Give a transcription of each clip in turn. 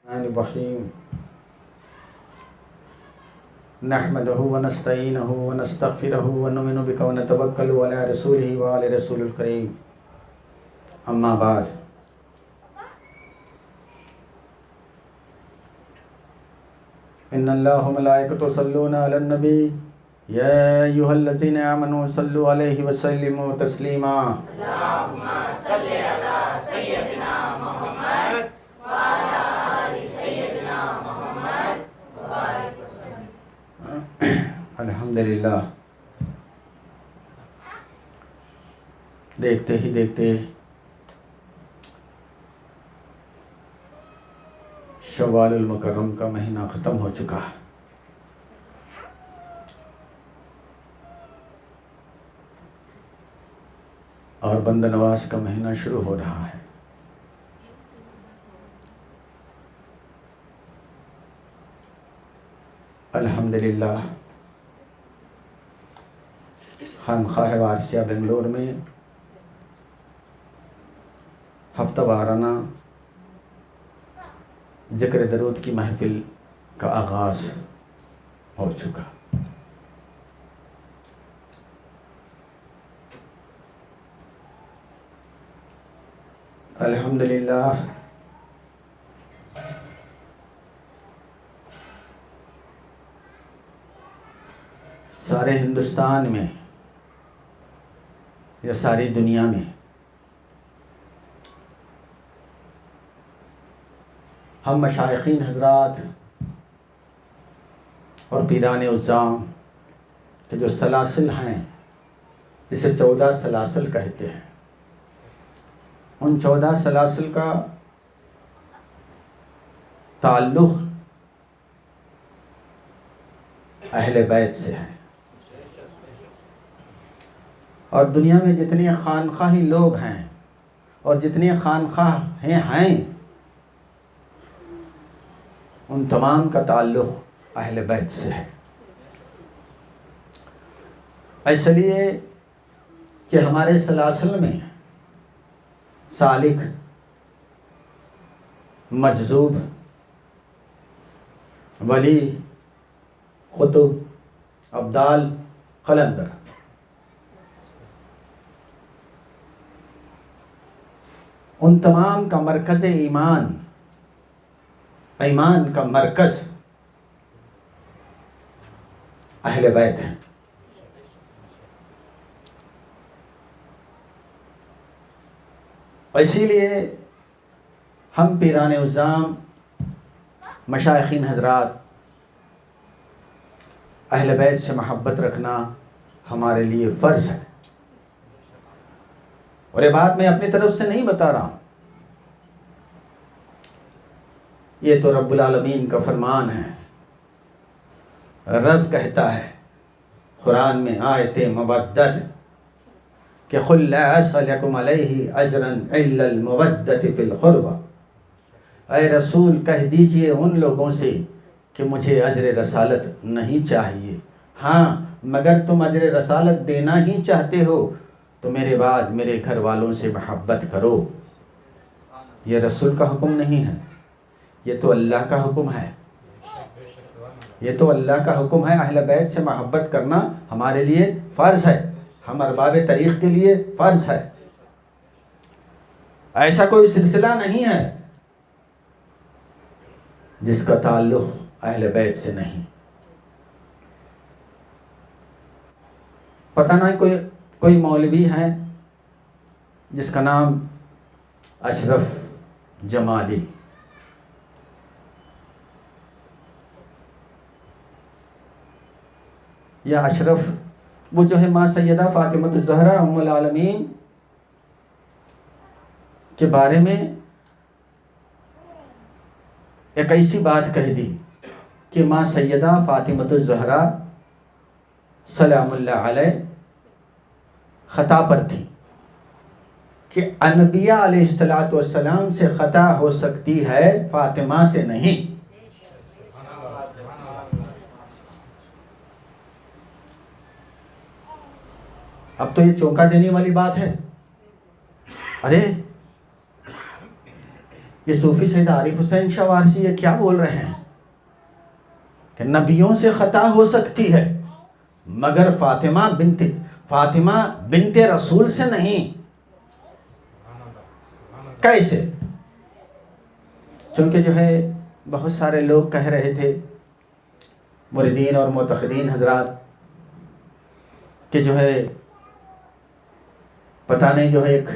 रहीम नहमदुहु व नस्तईनुहु व नस्तगफिरुहु व नुमिनु बिही व नतवक्कलु अला रसूलिही व आला रसूलिल करीम। अम्मा बाद, इन्नल्लाह व मलाइकतहु यसल्लूना अलन नबी या अय्युहल्लज़ीना आमनू सल्लु अलैहि व सल्लिमू तस्लीमा। अल्लाहुम्मा सल्लि अला सय्यदिना मुहम्मद व अला आलि सय्यदिना मुहम्मद व बारिक वसल्लम। अल्हम्दुलिल्लाह, देखते ही देखते शव्वालुल मुकर्रम का महीना ख़त्म हो चुका है और बंद नवाज का महीना शुरू हो रहा है। अल्हम्दुलिल्लाह, खानख़ाह वारसिया बेंगलोर में हफ्ता वाराना ज़िक्र दरूद की महफिल का आगाज़ हो चुका। अल्हम्दुलिल्लाह, सारे हिंदुस्तान में या सारी दुनिया में हम मशाइखीन हज़रात और पीरान उज़्ज़ाम के जो सलासिल हैं, जिसे 14 सलासिल कहते हैं, उन 14 सलासिल का ताल्लुक़ अहले बैत से है। और दुनिया में जितने खानखाही लोग हैं और जितने खानखाहें हैं, उन तमाम का ताल्लुक़ अहले बैत से है। इसलिए कि हमारे सलासिल में सालिक, मजज़ूब, वली, क़ुतुब, अब्दाल, क़लंदर, उन तमाम का मरकज़ ईमान का मरकज़ अहले बैत है। इसीलिए हम पीरान उज़्ज़ाम, मशाइखीन हज़रात, अहले बैत से महब्बत रखना हमारे लिए फ़र्ज़ है। और ये बात मैं अपनी तरफ से नहीं बता रहा हूँ, ये तो रब्बुल आलमीन का फरमान है। रब कहता है कुरान में आयते मुबद्दत कि कुल ला असअलुकुम अलैहि अजरन इल्लल मुवद्दति फिल क़ुरबा। ऐ रसूल, कह दीजिए उन लोगों से कि मुझे अजर रसालत नहीं चाहिए, हाँ मगर तुम अजर रसालत देना ही चाहते हो तो मेरे बाद मेरे घर वालों से मोहब्बत करो। ये रसूल का हुक्म नहीं है, ये तो अल्लाह का हुक्म है। ये तो अल्लाह का हुक्म है। अहले बैत से मोहब्बत करना हमारे लिए फ़र्ज़ है, हम अरबाब तरीक़ के लिए फ़र्ज़ है। ऐसा कोई सिलसिला नहीं है जिसका ताल्लुक़ अहले बैत से नहीं। पता नहीं कोई मौलवी है जिसका नाम अशरफ जमाली, या अशरफ, वो जो है माँ सैयदा फ़ातिमा ज़हरा उम्मुल आलमीन के बारे में एक ऐसी बात कह दी कि माँ सैयदा फ़ातिमा ज़हरा सलामुल्लाह अलैह ख़ता पर थी कि अनबिया अलैहिस्सलातु वस्सलाम से ख़ता हो सकती है, फ़ातिमा से नहीं। अब तो ये चौंका देने वाली बात है। अरे ये सूफी सैयद आरिफ हुसैन शाह वारसी ये क्या बोल रहे हैं कि नबियों से ख़ता हो सकती है मगर फातिमा बिनते रसूल से नहीं। कैसे? क्योंकि जो है बहुत सारे लोग कह रहे थे, मुरीदीन और मुतक़िदीन हजरात, कि जो है पता नहीं जो है एक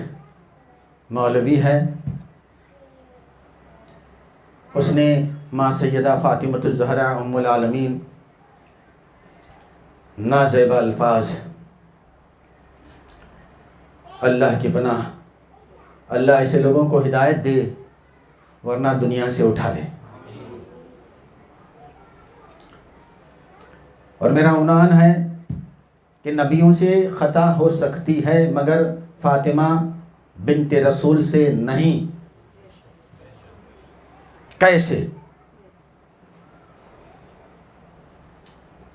मौलवी है, उसने माँ सैयदा फ़ातिमतुज़ ज़हरा उम्मुल आलमीन नाज़ेबा अल्फाज, अल्लाह की पनाह, अल्लाह ऐसे लोगों को हिदायत दे वरना दुनिया से उठा ले। और मेरा उन्वान है कि नबियों से ख़ता हो सकती है मगर फ़ातिमा बिनते रसूल से नहीं। कैसे?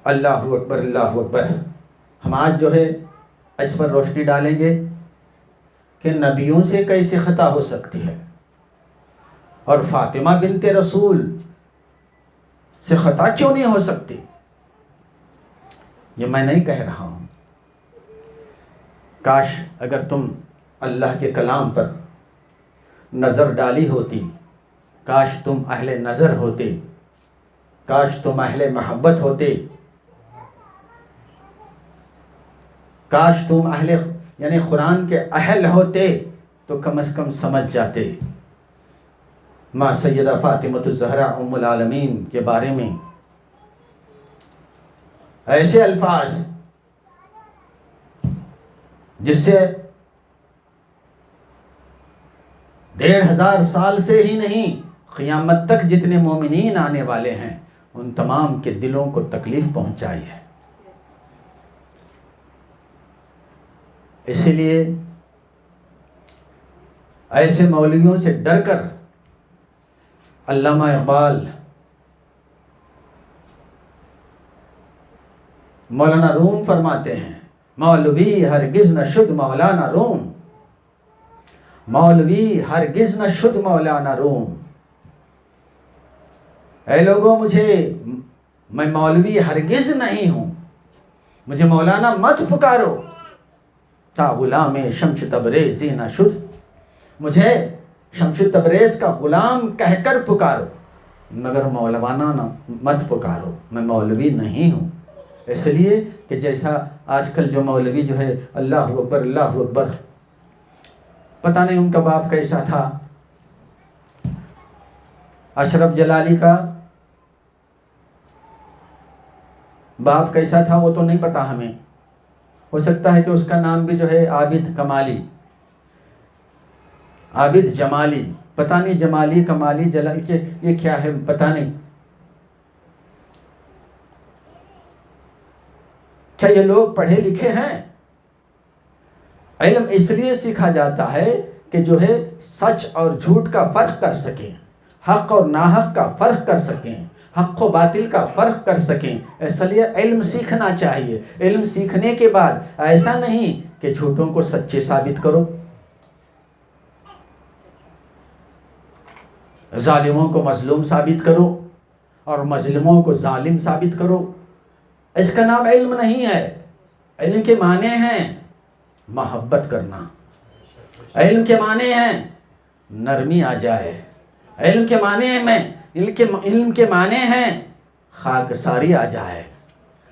अल्लाहु अकबर, अल्लाहु अकबर। हम आज जो है इस पर रोशनी डालेंगे कि नबियों से कैसे ख़ता हो सकती है और फ़ातिमा बिनते रसूल से ख़ता क्यों नहीं हो सकती। ये मैं नहीं कह रहा हूँ। काश अगर तुम अल्लाह के कलाम पर नज़र डाली होती, काश तुम अहले नज़र होते, काश तुम अहले मोहब्बत होते, काश तुम अहले यानी कुरान के अहल होते तो कम से कम समझ जाते माँ सैयदा फ़ातिमतुज़ ज़हरा उम्मुल आलमीन के बारे में ऐसे अल्फाज जिससे 1500 साल से ही नहीं क़यामत तक जितने मोमिनीन आने वाले हैं उन तमाम के दिलों को तकलीफ़ पहुंचाई है। इसीलिए ऐसे मौलवियों से डरकर अल्लामा इक़बाल, मौलाना रूम फरमाते हैं, मौलवी हरगिज़ न शुद्ध मौलाना रूम, मौलवी हरगिज़ न शुद्ध मौलाना रूम। ऐ लोगों, मैं मौलवी हरगिज़ नहीं हूँ, मुझे मौलाना मत पुकारो। ता गुलाम शम्स तबरेज़ न शुद्ध, मुझे शम्स तबरेज़ का गुलाम कहकर पुकारो मगर मौलवाना न मत पुकारो, मैं मौलवी नहीं हूँ। इसलिए कि जैसा आजकल जो मौलवी जो है अल्लाहु अकबर, अल्लाहु अकबर, पता नहीं उनका बाप कैसा था। अशरफ जलाली का बाप कैसा था वो तो नहीं पता हमें, हो सकता है कि उसका नाम भी जो है आबिद कमाली, आबिद जमाली, पता नहीं जमाली कमाली जलाली के ये क्या है पता नहीं। क्या ये लोग पढ़े लिखे हैं? इल्म इसलिए सीखा जाता है कि जो है सच और झूठ का फ़र्क कर सकें, हक़ और नाहक का फ़र्क कर सकें, हक़ व बातिल का फ़र्क कर सकें। इसलिए इल्म सीखना चाहिए। इल्म सीखने के बाद ऐसा नहीं कि झूठों को सच्चे साबित करो, जालिमों को मजलूम साबित करो और मजलूमों को जालिम साबित करो। इसका नाम इल्म नहीं है। इल्म के माने हैं मोहब्बत करना, इल्म के माने हैं नरमी आ जाए, इल्म के माने में इल्म के माने हैं खाकसारी आ जाए,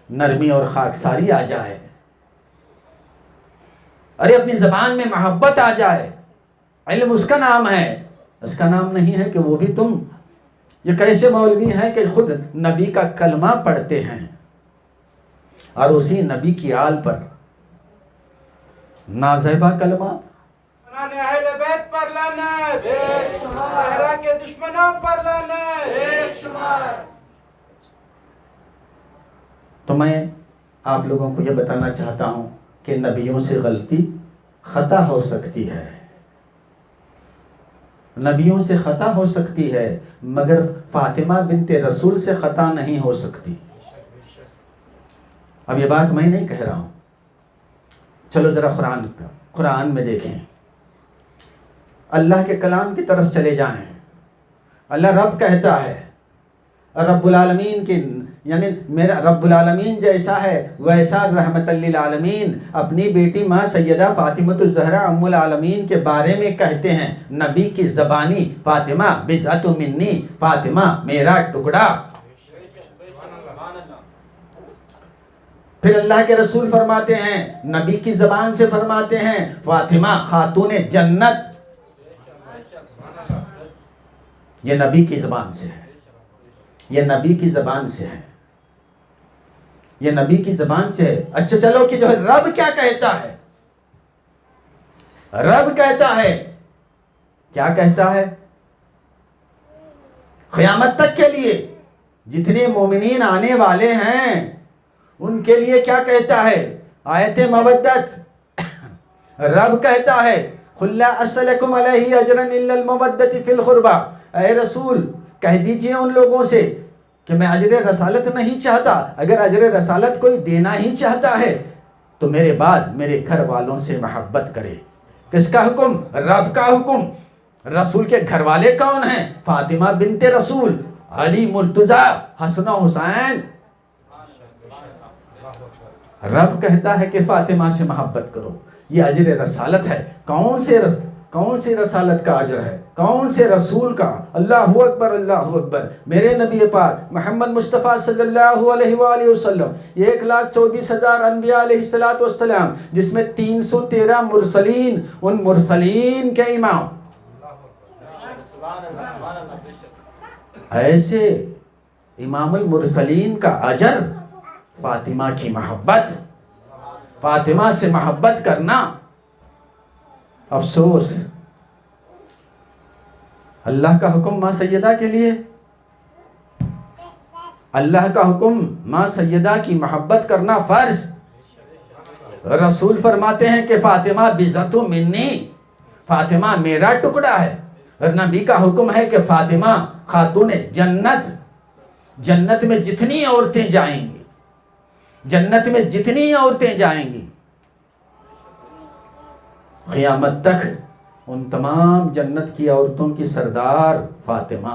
नरमी और खाकसारी आ जाए। अरे अपनी ज़बान में मोहब्बत आ जाए, इल्म उसका नाम है। इसका नाम नहीं है कि वो भी तुम ये कैसे मौलवी हैं कि खुद नबी का कलमा पढ़ते हैं और उसी नबी की आल पर नाज़ेबा कलमा, अहले बैत पर लानत, सहरा के दुश्मनों पर लानत। तो मैं आप लोगों को ये बताना चाहता हूँ कि नबियों से गलती ख़ता हो सकती है, नबियों से ख़ता हो सकती है मगर फ़ातिमा बिनते रसूल से ख़ता नहीं हो सकती। अब ये बात मैं नहीं कह रहा हूँ, चलो ज़रा कुरान में देखें, अल्लाह के कलाम की तरफ चले जाएं। अल्लाह रब कहता है, रब्बुल आलमीन की यानी मेरा रब्बुल आलमीन जैसा है वैसा रहमतल लिल आलमीन अपनी बेटी माँ सैयदा फातिमतुज़ ज़हरा उम्मुल आलमीन के बारे में कहते हैं, नबी की ज़बानी फातिमा बिज़अतु मिन्नी, फातिमा मेरा टुकड़ा। फिर अल्लाह के रसूल फरमाते हैं, नबी की ज़बान से फरमाते हैं, फातिमा खातून जन्नत। ये नबी की ज़बान से है, ये नबी की ज़बान से है, ये नबी की ज़बान से है। अच्छा चलो कि जो है रब क्या कहता है, रब कहता है, क्या कहता है, क़यामत तक के लिए जितने मोमिनीन आने वाले हैं उनके लिए क्या कहता है, आयते मवद्दत। रब कहता है, कुल ला अस्सलकुम अलैहि अजरन इल्लल मवद्दति फिल क़ुरबा। ऐ रसूल कह दीजिए उन लोगों से कि मैं अजर रसालत नहीं चाहता, अगर अजर रसालत कोई देना ही चाहता है तो मेरे बाद मेरे घर वालों से मोहब्बत करे। किसका हुक्म, रब का हुक्म। रसूल के घर वाले कौन हैं, फातिमा बिनते रसूल, अली मुर्तज़ा, हसन हुसैन। रब कहता है कि फातिमा से मोहब्बत करो, ये अजर रसालत है। कौन से रसालत का अजर है, कौन से रसूल का। अल्लाहु अकबर, अल्लाहु अकबर। मेरे नबी पाक मोहम्मद मुस्तफ़ा सल्लल्लाहु अलैहि वसल्लम 1,24,000 अम्बिया अलैहिस्सलातु वस्सलाम, जिसमें 313 मुरसलीन, उन मुरसलीन के इमाम। ऐसे इमामुल मुरसलीन का अजर, फातिमा की मोहब्बत, फातिमा से मोहब्बत करना। अफसोस, अल्लाह का हुक्म माँ सैयदा के लिए, अल्लाह का हुक्म माँ सैयदा की मोहब्बत करना फर्ज। रसूल फरमाते हैं कि फातिमा बिज़अतु मिन्नी, फातिमा मेरा टुकड़ा है। और नबी का हुक्म है कि फातिमा खातून जन्नत, जन्नत में जितनी औरतें जाएंगी, जन्नत में जितनी औरतें जाएंगी, क़यामत तक उन तमाम जन्नत की औरतों की सरदार फातिमा।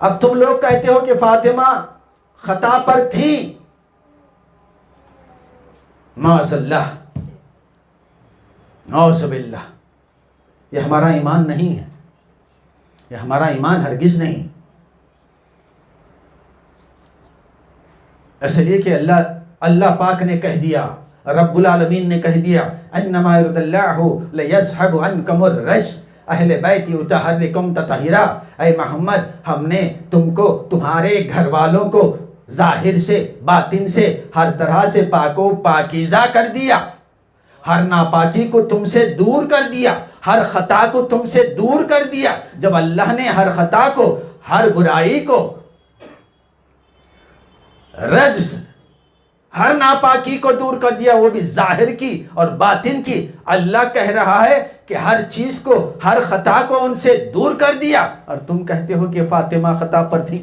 अब तुम लोग कहते हो कि फातिमा खता पर थी, माज़अल्लाह, नौज़ुबिल्लाह। ये हमारा ईमान नहीं है, ये हमारा ईमान हरगिज़ नहीं। इसलिए कि अल्लाह पाक ने कह दिया, रब्बुल आलमीन ने कह दिया, अन्नमा युरिदुल्लाहु लियज़हब अन्कुमुर रज्स अहले बैति युतहर्रिकुम ततहीरा। ऐ मोहम्मद, हमने तुमको, तुम्हारे घर वालों को जाहिर से बातिन से हर तरह से पाको पाकीज़ा कर दिया, हर नापाकी को तुमसे दूर कर दिया, हर खता को तुमसे दूर कर दिया। जब अल्लाह ने हर खता को, हर बुराई को, रज्स, हर नापाकी को दूर कर दिया, वो भी जाहिर की और बातिन की। अल्लाह कह रहा है कि हर चीज को, हर खता को उनसे दूर कर दिया। और तुम कहते हो कि फातिमा खता पर थी।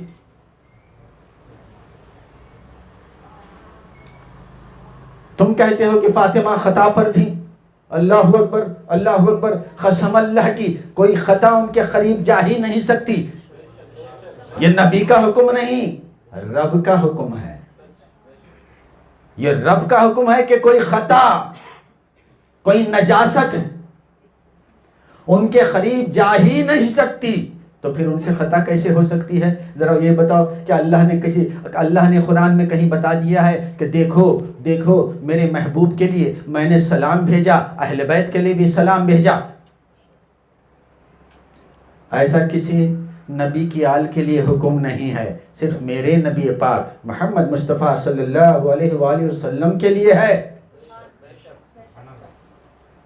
तुम कहते हो कि फातिमा खता पर थी। अल्लाहु अकबर, अल्लाहु अकबर। कसम अल्लाह की, कोई खता उनके करीब जा ही नहीं सकती। ये नबी का हुक्म नहीं, रब का हुक्म है। ये रब का हुक्म है कि कोई खता, कोई नजासत उनके करीब जा ही नहीं सकती। तो फिर उनसे खता कैसे हो सकती है? जरा ये बताओ कि अल्लाह ने कुरान में कहीं बता दिया है कि देखो देखो मेरे महबूब के लिए मैंने सलाम भेजा, अहले बैत के लिए भी सलाम भेजा। ऐसा किसी नबी की आल के लिए हुक्म नहीं है, सिर्फ मेरे नबी पाक मोहम्मद मुस्तफ़ा सल्लल्लाहु अलैहि वसल्लम के लिए है।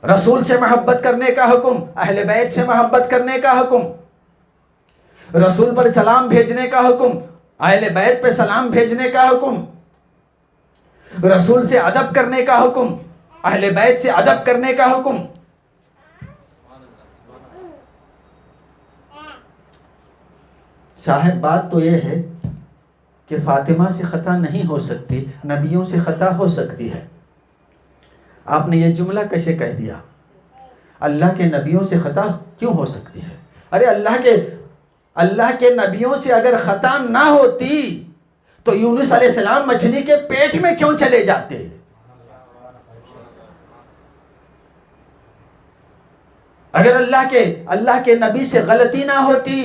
रसूल से मोहब्बत करने का हुक्म, अहले बैत से मोहब्बत करने का हुक्म, रसूल पर सलाम भेजने का हुक्म, अहले बैत पे सलाम भेजने का हुक्म, रसूल से अदब करने का हुक्म, अहले बैत से अदब करने का हुक्म। साहिब बात तो ये है कि फातिमा से खता नहीं हो सकती, नबियों से खता हो सकती है। आपने ये जुमला कैसे कह दिया? अल्लाह के नबियों से खता क्यों हो सकती है? अरे अल्लाह के नबियों से अगर खता ना होती तो यूनुस अलैहिस्सलाम मछली के पेट में क्यों चले जाते? अगर अल्लाह के नबी से गलती ना होती,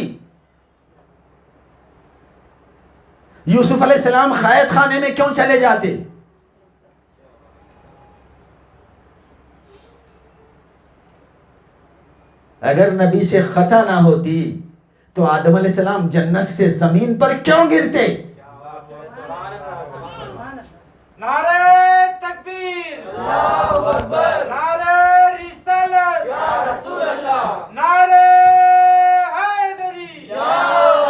यूसुफ अलैहिस्सलाम खैद खाने में क्यों चले जाते? अगर नबी से खता ना होती तो आदम अलैहिस्सलाम जन्नत से जमीन पर क्यों गिरते? नारे तकबीर, अल्लाहू अकबर, नारे रिसालत, या रसूल अल्लाह, नारे हैदरी, या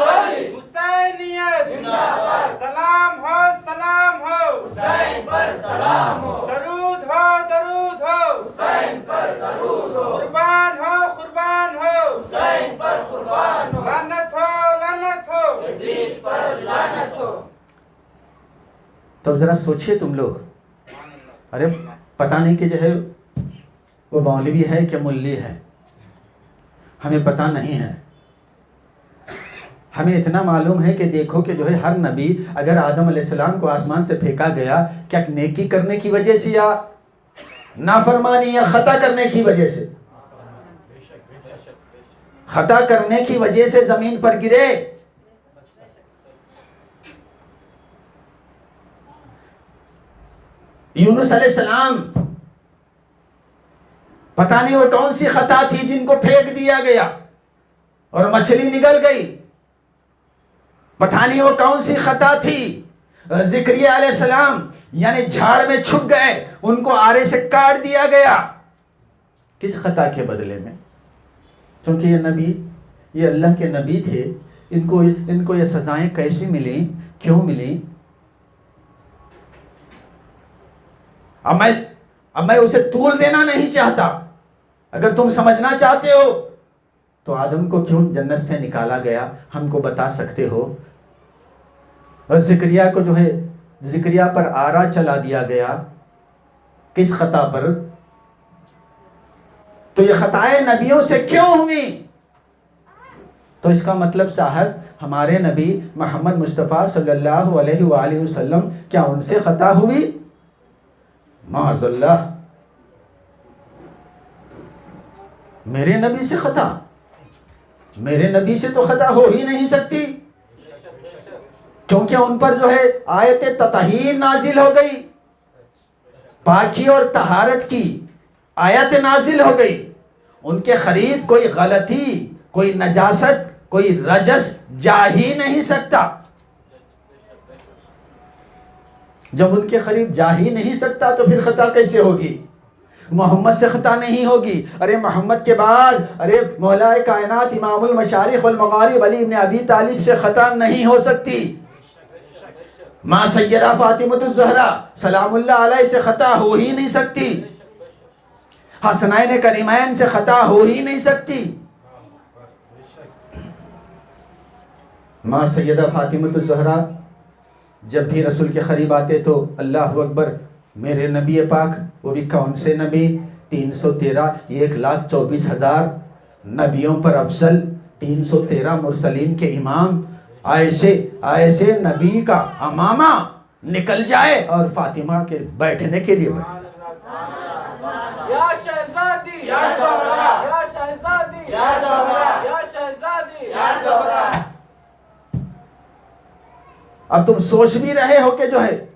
अली, हुसैनियत जिंदाबाद, सलाम हो हुसैन पर सलाम हो, दरूद हो हुसैन पर दरूद हो, कुर्बान हो हुसैन पर कुर्बान हो, लानत हो यजीद पर लानत हो। तो जरा सोचिए तुम लोग, अरे पता नहीं कि जो है वो मौलवी है कि मुल्ली है, हमें पता नहीं है। हमें इतना मालूम है कि देखो कि जो है हर नबी, अगर आदम अलैहिस्सलाम को आसमान से फेंका गया, क्या नेकी करने की वजह से या नाफरमानी या खता करने की वजह से? खता करने की वजह से जमीन पर गिरे। यूनुस अलैहिस्सलाम, पता नहीं वो कौन सी खता थी जिनको फेंक दिया गया और मछली निकल गई। पता नहीं वो कौन सी खता थी। ज़िक्रिया अलैहिस्सलाम यानी झाड़ में छुप गए, उनको आरे से काट दिया गया। किस खता के बदले में? क्योंकि ये नबी, ये अल्लाह के नबी थे, इनको ये सजाएं कैसी मिली, क्यों मिली? अब मैं उसे तूल देना नहीं चाहता। अगर तुम समझना चाहते हो तो आदम को क्यों जन्नत से निकाला गया हमको बता सकते हो। और ज़िक्रिया को जो है, ज़िक्रिया पर आरा चला दिया गया, किस खता पर? तो ये खताएं नबियों से क्यों हुई? तो इसका मतलब साहब, हमारे नबी मोहम्मद मुस्तफ़ा सल्लल्लाहु अलैहि वसल्लम, क्या उनसे खता हुई? माज़अल्लाह, मेरे नबी से खता? मेरे नबी से तो खता हो ही नहीं सकती, क्योंकि उन पर जो है आयत ततहीर नाजिल हो गई, पाकी और तहारत की आयत नाजिल हो गई। उनके करीब कोई गलती, कोई नजासत, कोई रजस जा ही नहीं सकता। जब उनके करीब जा ही नहीं सकता तो फिर खता कैसे होगी? मोहम्मद से खता नहीं होगी। अरे मोहम्मद के बाद, अरे मौलाए कायनात इमामुल मशारिक़ वल मगारिब अली इब्न अबी तालिब से खता नहीं हो सकती। माँ सैयदा फातिमतुज़ ज़हरा सलामुल्लाह अलैहा से खता हो ही नहीं सकती। हसनैन करीमैन से खता हो ही नहीं सकती। माँ सैयदा फातिमतुज़ ज़हरा जब भी रसूल के करीब आते तो अल्लाहु अकबर, मेरे नबी पाक, वो भी कौन से नबी? 313, 1,24,000 नबियों पर अफजल, 313 मुरसलीन के इमाम, ऐसे नबी का अमामा निकल जाए और फातिमा के बैठने के लिए बैठे। या शहजादी, या ज़हरा, या शहजादी, या ज़हरा, या शहजादी, या ज़हरा। अब तुम सोच भी रहे हो कि जो है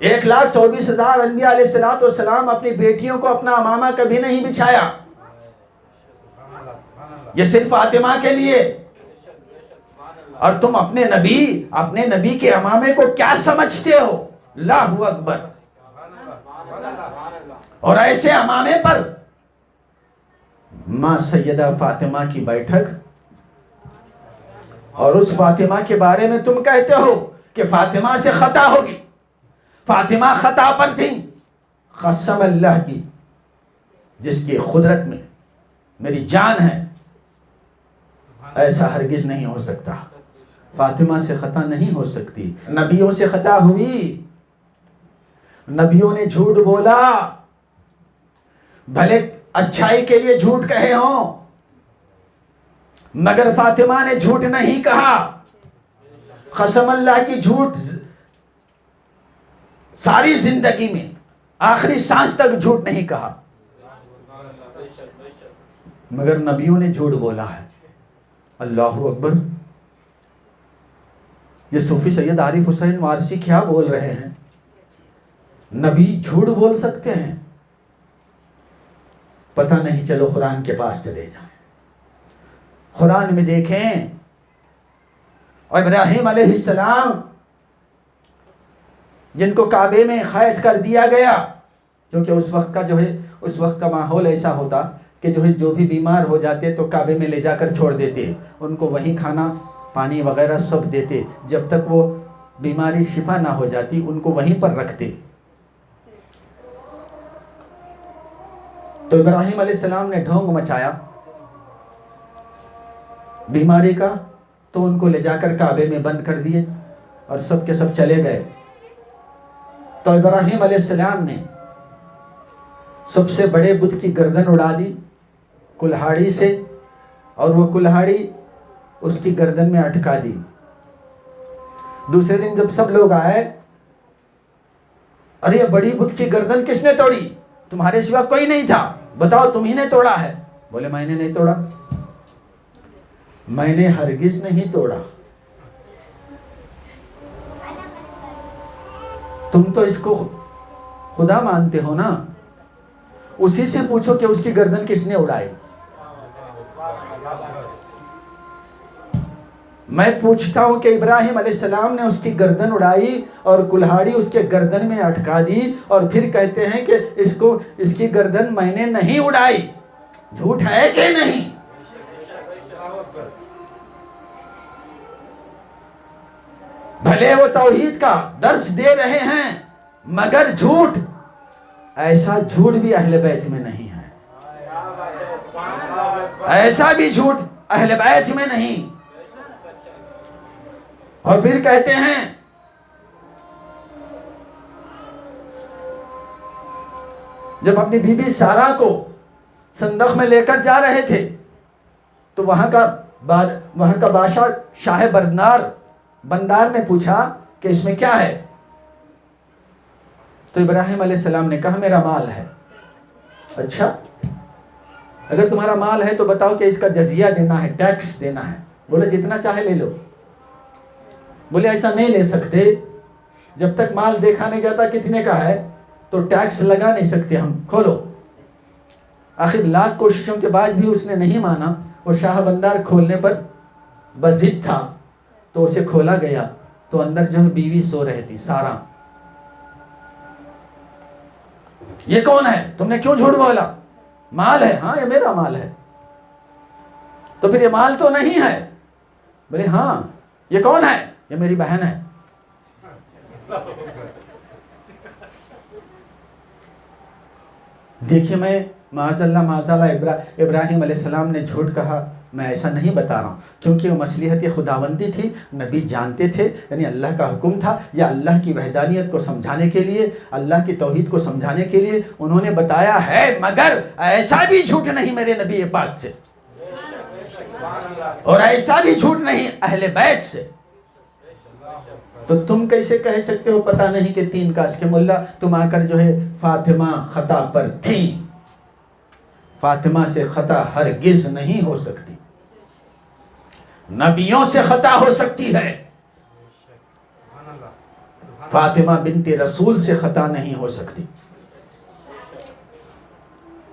1,24,000 अंबिया अलैहिस्सलाम अपनी बेटियों को अपना अमामा कभी नहीं बिछाया। ये सिर्फ फातिमा के लिए। और तुम अपने नबी के अमामे को क्या समझते हो? अल्लाहु अकबर। और ऐसे अमामे पर मां सैयदा फातिमा की बैठक, और उस फातिमा के बारे में तुम कहते हो कि फातिमा से खता होगी, फातिमा खता पर थी। कसम अल्लाह की जिसकी खुदरत में मेरी जान है, ऐसा हरगिज नहीं हो सकता। फातिमा से खता नहीं हो सकती। नबियों से खता हुई, नबियों ने झूठ बोला, भले अच्छाई के लिए झूठ कहे हों, मगर फातिमा ने झूठ नहीं कहा। कसम अल्लाह की, झूठ सारी जिंदगी में आखिरी सांस तक झूठ नहीं कहा, मगर नबियों ने झूठ बोला है। अल्लाहु अकबर। ये सूफी सैयद आरिफ हुसैन वारसी क्या बोल रहे हैं? नबी झूठ बोल सकते हैं? पता नहीं, चलो कुरान के पास चले जाएं। कुरान में देखें, और इब्राहिम अलैहिस्सलाम जिनको काबे में कैद कर दिया गया, क्योंकि उस वक्त का जो है, उस वक्त का माहौल ऐसा होता कि जो है जो भी बीमार हो जाते तो काबे में ले जाकर छोड़ देते, उनको वहीं खाना पानी वगैरह सब देते, जब तक वो बीमारी शिफा ना हो जाती उनको वहीं पर रखते। तो इब्राहिम अलैहिस्सलाम ने ढोंग मचाया बीमारी का, तो उनको ले जाकर काबे में बंद कर दिए और सब के सब चले गए। तो इब्राहिम अलैहिस्सलाम ने सबसे बड़े बुत की गर्दन उड़ा दी कुल्हाड़ी से, और वो कुल्हाड़ी उसकी गर्दन में अटका दी। दूसरे दिन जब सब लोग आए, अरे ये बड़ी बुत की गर्दन किसने तोड़ी? तुम्हारे सिवा कोई नहीं था, बताओ तुम ही ने तोड़ा है। बोले मैंने नहीं तोड़ा, मैंने हरगिज नहीं तोड़ा, तुम तो इसको खुदा मानते हो ना, उसी से पूछो कि उसकी गर्दन किसने उड़ाई। मैं पूछता हूं कि इब्राहिम अलैहिस्सलाम ने उसकी गर्दन उड़ाई और कुल्हाड़ी उसके गर्दन में अटका दी, और फिर कहते हैं कि इसकी गर्दन मैंने नहीं उड़ाई। झूठ है कि नहीं? भले वो तौहीद का दर्स दे रहे हैं, मगर झूठ, ऐसा झूठ भी अहले बैत में नहीं है, ऐसा भी झूठ अहले बैत में नहीं। और फिर कहते हैं जब अपनी बीबी सारा को संदख में लेकर जा रहे थे, तो वहां का बादशाह शाह बंदार ने पूछा कि इसमें क्या है? तो इब्राहिम अलैहिस्सलाम ने कहा मेरा माल है। अच्छा, अगर तुम्हारा माल है तो बताओ कि इसका जजिया देना है, टैक्स देना है। बोले जितना चाहे ले लो। बोले ऐसा नहीं ले सकते, जब तक माल देखा नहीं जाता कितने का है तो टैक्स लगा नहीं सकते हम, खोलो। आखिर लाख कोशिशों के बाद भी उसने नहीं माना। वो शाह बंदार खोलने पर बजिद था, तो उसे खोला गया, तो अंदर जो है बीवी सो रही थी, सारा। ये कौन है? तुमने क्यों झूठ बोला? माल है। हाँ, ये मेरा माल है। तो फिर ये माल तो नहीं है। बोले हाँ। ये कौन है? ये मेरी बहन है। देखिए, मैं माज़अल्लाह इब्राहिम अलैहिस्सलाम ने झूठ कहा, मैं ऐसा नहीं बता रहा हूँ, क्योंकि वो मसलिहत खुदावंदी थी, नबी जानते थे, यानी अल्लाह का हुक्म था, या अल्लाह की वहदानियत को समझाने के लिए, अल्लाह की तौहीद को समझाने के लिए उन्होंने बताया है, मगर ऐसा भी झूठ नहीं मेरे नबी पाक से, और ऐसा भी झूठ नहीं अहले बैत से। तो तुम कैसे कह सकते हो पता नहीं कि 3 काश के मुल्ला, तुम आकर जो है फातिमा खता पर थी। फातिमा से खता हरगिज नहीं हो सकती, नबियों से खता हो सकती है, फातिमा बिनते रसूल से खता नहीं हो सकती,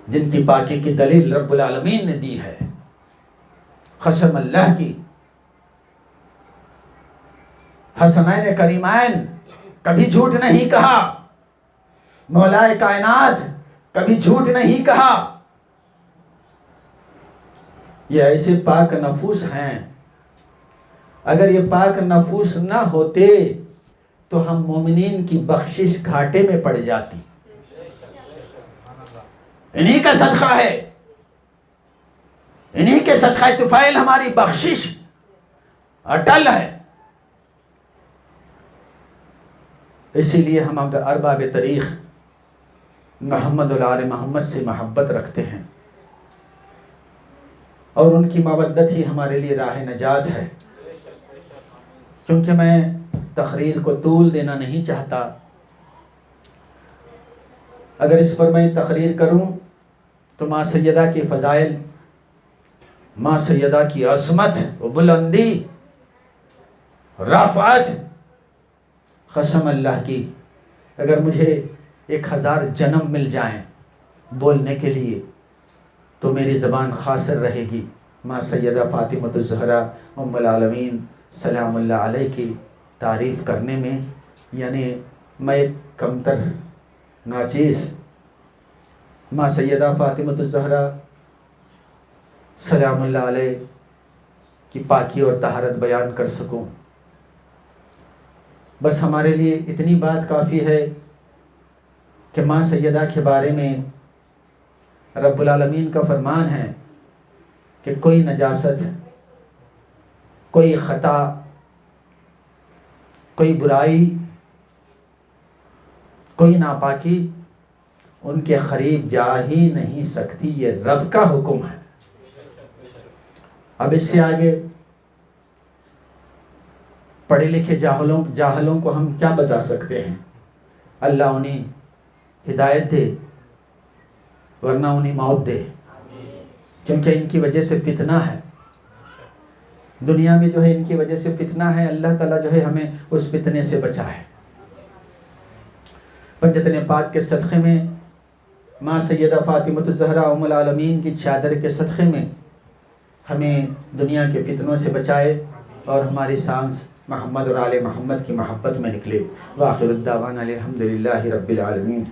जिनकी पाकी की दलील रब्बुल आलमीन ने दी है। कसम अल्लाह की, हसनैन करीमैन कभी झूठ नहीं कहा, मौलाए कायनात कभी झूठ नहीं कहा। ये ऐसे पाक नफूस हैं, अगर ये पाक नफूस ना होते तो हम मोमिनीन की बख्शिश घाटे में पड़ जाती। इन्हीं का सदका है, इन्हीं के सदका तुफैल हमारी बख्शिश अटल है। इसीलिए हम अरबाब तरीक़ मोहम्मद और आले मोहम्मद से मोहब्बत रखते हैं। और उनकी मवद्दत ही हमारे लिए राह नजात है। क्योंकि मैं तकरीर को तूल देना नहीं चाहता, अगर इस पर मैं तकरीर करूं तो माँ सैयदा की फ़ज़ाइल, माँ सैयदा की अज़मत व बुलंदी, रफ़अत, कसम अल्लाह की, अगर मुझे 1000 जन्म मिल जाएं बोलने के लिए तो मेरी ज़बान खासिर रहेगी माँ सैयदा फ़ातिमतुज़ ज़हरा उम्मुल आलमीन सलामुल्लाह अलैहा की तारीफ़ करने में। यानी मैं एक कमतर नाचीज़ माँ सैयदा फ़ातिमतुज़ ज़हरा सलामुल्लाह अलैहा की पाकी और तहारत बयान कर सकूं। बस हमारे लिए इतनी बात काफ़ी है कि माँ सैयदा के बारे में रब्बुल आलमीन का फरमान है कि कोई नजासत, कोई ख़ता, कोई बुराई, कोई नापाकी उनके करीब जा ही नहीं सकती। ये रब का हुक्म है। अब इससे आगे पढ़े लिखे जाहलों को हम क्या बता सकते हैं। अल्लाह उन्हें हिदायत दे वरना उन्हें मौत दे, क्योंकि इनकी वजह से फितना है दुनिया में, जो है इनकी वजह से फितना है। अल्लाह ताला जो है हमें उस फितने से बचाए। पंजतन पाक के सदक़े में माँ सैयदा फ़ातिमतुज़ ज़हरा उम्मुल आलमीन की चादर के सदक़े में हमें दुनिया के फितनों से बचाए और हमारी सांस मोहम्मद और आले मोहम्मद की मोहब्बत में निकले। व आखिरुद्दावाना अल्हम्दुलिल्लाहि रब्बिल आलमीन।